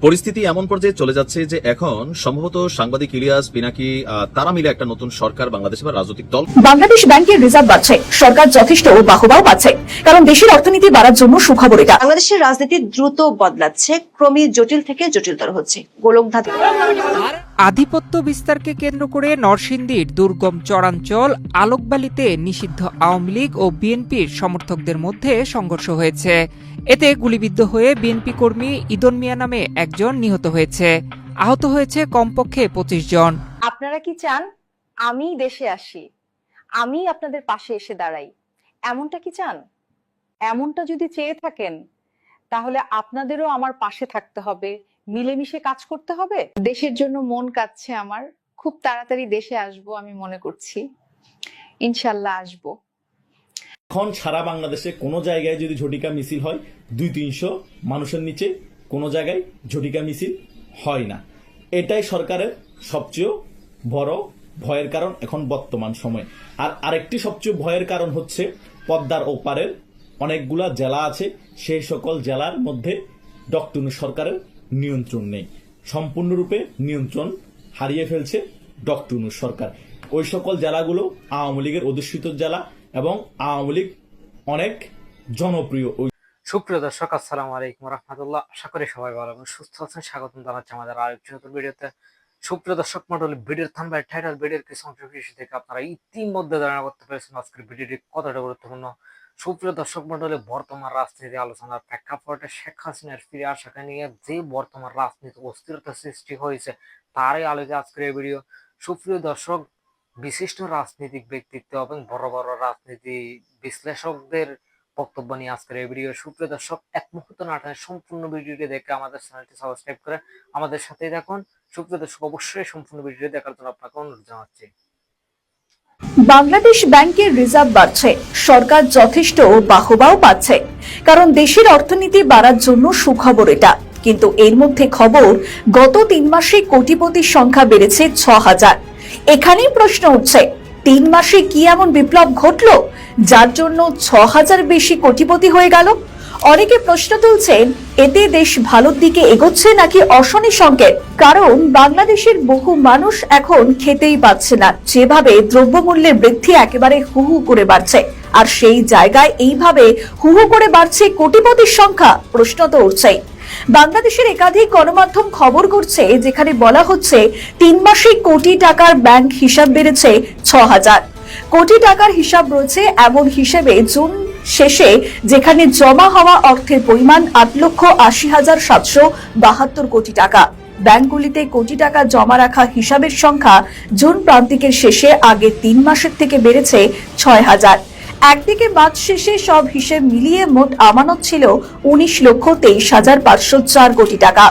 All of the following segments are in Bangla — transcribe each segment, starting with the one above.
পরিস্থিতি এমন পর্যায়ে চলে যাচ্ছে যে এখন সম্ভবত সাংবাদিক ইলিয়াস পিনাকি তারা মিলে একটা নতুন সরকার বাংলাদেশে বা রাজনৈতিক দল। বাংলাদেশ ব্যাংকের রিজার্ভ বাড়ছে, সরকার যথেষ্ট বাহবাও পাচ্ছে, কারণ দেশের অর্থনীতি বাড়ার জন্য সুখবর এটা। বাংলাদেশের রাজনীতি দ্রুত বদলাচ্ছে, ক্রমে জটিল থেকে জটিলতর হচ্ছে। গোলকধাঁধা আধিপত্য বিস্তারকে কেন্দ্র করে নরসিংদীর দুর্গম চরাঞ্চল আলোকবালিতে নিষিদ্ধ আওয়ামী লীগ ও বিএনপির সমর্থকদের মধ্যে সংঘর্ষ হয়েছে। এতে গুলিবিদ্ধ হয়ে বিএনপি কর্মী ইদন মিয়া নামে একজন নিহত হয়েছে। আহত হয়েছে কমপক্ষে 25 জন। আপনারা কি চান আমি দেশে আসি, আমি আপনাদের পাশে এসে দাঁড়াই, এমনটা কি চান? এমনটা যদি চেয়ে থাকেন তাহলে আপনাদেরও আমার পাশে থাকতে হবে, মিলেমিশে কাজ করতে হবে। দেশের জন্য মন কাঁদছে আমার, খুব তাড়াতাড়ি দেশে আসবো আমি মনে করছি, ইনশাল্লাহ আসবো। এখন সারা বাংলাদেশে কোনো জায়গায় যদি ঝটিকা মিছিল হয় 200-300 মানুষের নিচে কোনো জায়গায় ঝটিকা মিছিল হয় না। এটাই সরকারের সবচেয়ে বড় ভয়ের কারণ এখন বর্তমান সময়ে। আর আরেকটি সবচেয়ে ভয়ের কারণ হচ্ছে পদ্মার ওপারের অনেকগুলা জেলা আছে, সেই সকল জেলার মধ্যে ডক্টর ইউনূস সরকারের নিয়ন্ত্রণ নেই, সম্পূর্ণরূপে নিয়ন্ত্রণ হারিয়ে ফেলছে ডক্টর ইউনূস সরকার। ওই সকল জেলাগুলো আওয়ামী লীগের অধিষ্ঠিত জেলা এবং আওয়ামী লীগ অনেক জনপ্রিয়। সুপ্রিয় দর্শক, আসসালামু আলাইকুম রহমতুল্লাহ। আশা করি সবাই ভালো এবং সুস্থ আছেন। স্বাগতম জানাচ্ছি আমাদের আরেকটি নতুন ভিডিওতে। সুপ্রিয় দর্শক মণ্ডলী, ভিডিওর থাম্বনেল, টাইটেল, ভিডিওর কিছু অংশ থেকে আপনারা ইতিমধ্যে ধারণা করতে পেরেছেন আজকের ভিডিওটি কতটা গুরুত্বপূর্ণ। সুপ্রিয় দর্শক মণ্ডলী, বর্তমান রাজনীতি আলোচনার প্রেক্ষাপটে শেখ হাসিনার ফিরে আসাকে নিয়ে যে বর্তমান রাজনীতি অস্থিরতা সৃষ্টি হয়েছে তারই আলোকে আজকের এই ভিডিও। সুপ্রিয় দর্শক, বিশিষ্ট রাজনৈতিক ব্যক্তিত্ব এবং বড় বড় রাজনীতি বিশ্লেষকদের বক্তব্য নিয়ে আজকের এই ভিডিও। সুপ্রিয় দর্শক, এক মুহূর্ত না টানে সম্পূর্ণ ভিডিওটি দেখে আমাদের চ্যানেলটি সাবস্ক্রাইব করে আমাদের সাথেই দেখুন। সুপ্রিয় দর্শক, অবশ্যই সম্পূর্ণ ভিডিওটি দেখার জন্য আপনাকে অনুরোধ জানাচ্ছি। বাংলাদেশ ব্যাংকের রিজার্ভ বাড়ছে, সরকার যথেষ্ট বাহবাও পাচ্ছে, কারণ দেশের অর্থনীতি বাড়ার জন্য সুখবর এটা। কিন্তু এর মধ্যে খবর, গত 3 মাসে কোটিপতির সংখ্যা বেড়েছে 6000। এখানেই প্রশ্ন উঠছে, 3 মাসে কি এমন বিপ্লব ঘটলো যার জন্য 6000 বেশি কোটিপতি হয়ে গেল? অনেকে প্রশ্ন তুলছেন, এতে দেশ ভালোর দিকে এগোচ্ছে নাকি অশনি সংকেত? কারণ বাংলাদেশের বহু মানুষ এখন খেতেই পাচ্ছে না, যেভাবে দ্রব্যমূল্যের বৃদ্ধি একেবারে হু হু করে বাড়ছে। আর সেই জায়গায় এইভাবে হু হু করে বাড়ছে কোটিপতির সংখ্যা, প্রশ্ন তো উঠছেই। বাংলাদেশের একাধিক গণমাধ্যম খবর করছে, যেখানে বলা হচ্ছে 3 মাসে কোটি টাকার ব্যাংক হিসাব বেড়েছে 6000 কোটি টাকার হিসাব রয়েছে। এমন হিসেবে জুন শেষে যেখানে জমা হওয়া অর্থের পরিমাণ 8,80,772 কোটি টাকা, ব্যাংকগুলিতে কোটি টাকা জমা রাখা হিসাবের সংখ্যা জুন প্রান্তিকের শেষে আগের 3 মাসের থেকে বেড়েছে 6000। একদিকে মাস শেষে সব হিসেব মিলিয়ে মোট আমানত ছিল 19,23,504 কোটি টাকা।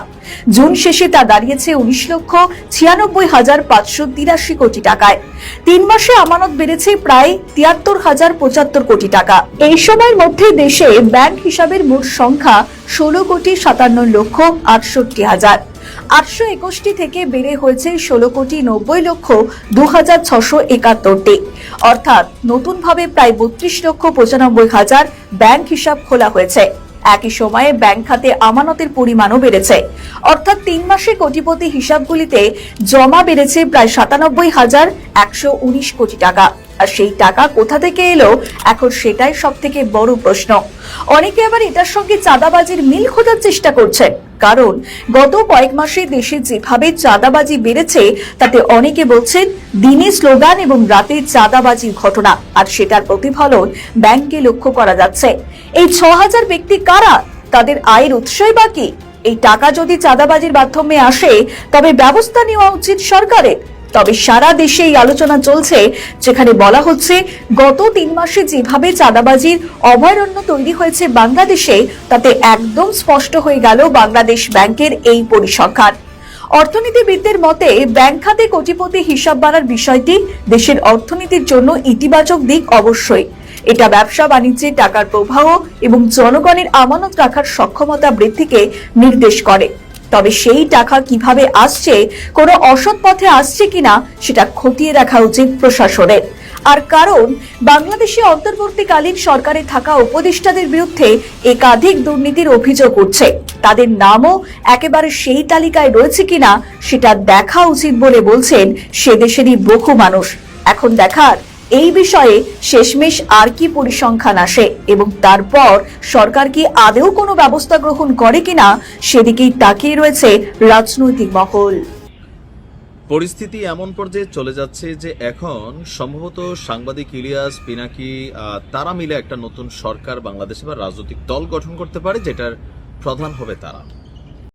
জুন শেষে তা দাঁড়িয়েছে 19,96,583 কোটি টাকায়। 3 মাসে আমানত বেড়েছে প্রায় 73,075 কোটি টাকা। এই সময়ের মধ্যে দেশে ব্যাংক হিসাবের মোট সংখ্যা 16,57,68,000। 821টি থেকে বেড়ে হয়েছে 16,90,02,671টি, অর্থাৎ নতুনভাবে প্রায় 32,95,000 ব্যাংক হিসাব খোলা হয়েছে। একই সময়ে ব্যাংক খাতে আমানতের পরিমাণও বেড়েছে, অর্থাৎ 3 মাসে কোটিপতি হিসাবগুলিতে জমা বেড়েছে প্রায় 97,119 কোটি টাকা। আর সেই টাকা কোথা থেকে এলো, এখন সেটাই সব থেকে বড় প্রশ্ন। অনেকে আবার এটার সঙ্গে চাঁদাবাজির মিল খোঁজার চেষ্টা করছেন, কারণ গত কয়েক মাসে দেশে যেভাবে চাঁদাবাজি বেড়েছে তাতে অনেকে বলছেন দিনে স্লোগান এবং রাতে চাঁদাবাজির ঘটনা, আর সেটার প্রতিফলন ব্যাংকে লক্ষ্য করা যাচ্ছে। এই 6000 ব্যক্তি কারা? তাদের আয়ের উৎসই বা কি? এই টাকা যদি চাঁদাবাজির মাধ্যমে আসে তবে ব্যবস্থা নেওয়া উচিত সরকারের। তবে সারা দেশে এই আলোচনা চলছে, যেখানে বলা হচ্ছে গত 3 মাসে যেভাবে চাঁদাবাজির অভয়ারণ্য তৈরি হয়েছে বাংলাদেশে, তাতে একদম স্পষ্ট হয়ে গেল বাংলাদেশ ব্যাংকের এই পরিসংখ্যান। অর্থনীতিবিদদের মতে ব্যাংক খাতে কোটিপতি হিসাব বাড়ার বিষয়টি দেশের অর্থনীতির জন্য ইতিবাচক দিক অবশ্যই। এটা ব্যবসা বাণিজ্যে টাকার প্রবাহ এবং জনগণের আমানত রাখার সক্ষমতা বৃদ্ধিকে নির্দেশ করে। তবে সেই টাকা কিভাবে আসছে, কোনো অসৎ পথে আসছে কিনা সেটা খতিয়ে দেখা উচিত প্রশাসনের। আর কারণ বাংলাদেশে অন্তর্বর্তীকালীন সরকারে থাকা উপদেষ্টাদের বিরুদ্ধে একাধিক দুর্নীতির অভিযোগ উঠছে। তাদের নামও একেবারে সেই তালিকায় রয়েছে কিনা সেটা দেখা উচিত বলে বলছেন সে দেশেরই বহু মানুষ। এখন দেখার এই বিষয়ে শেষমেশ আর কি পরিসংখ্যান আসে এবং তারপর সরকার কি আদৌ কোনো ব্যবস্থা গ্রহণ করে কিনা সেদিকেই তাকিয়ে রয়েছে রাজনৈতিক মহল। পরিস্থিতি এমন পর্যায়ে চলে যাচ্ছে যে এখন সম্ভবত সাংবাদিক ইলিয়াস, পিনাকি তারা মিলে একটা নতুন সরকার বাংলাদেশে বা রাজনৈতিক দল গঠন করতে পারে, যেটার প্রধান হবে তারা।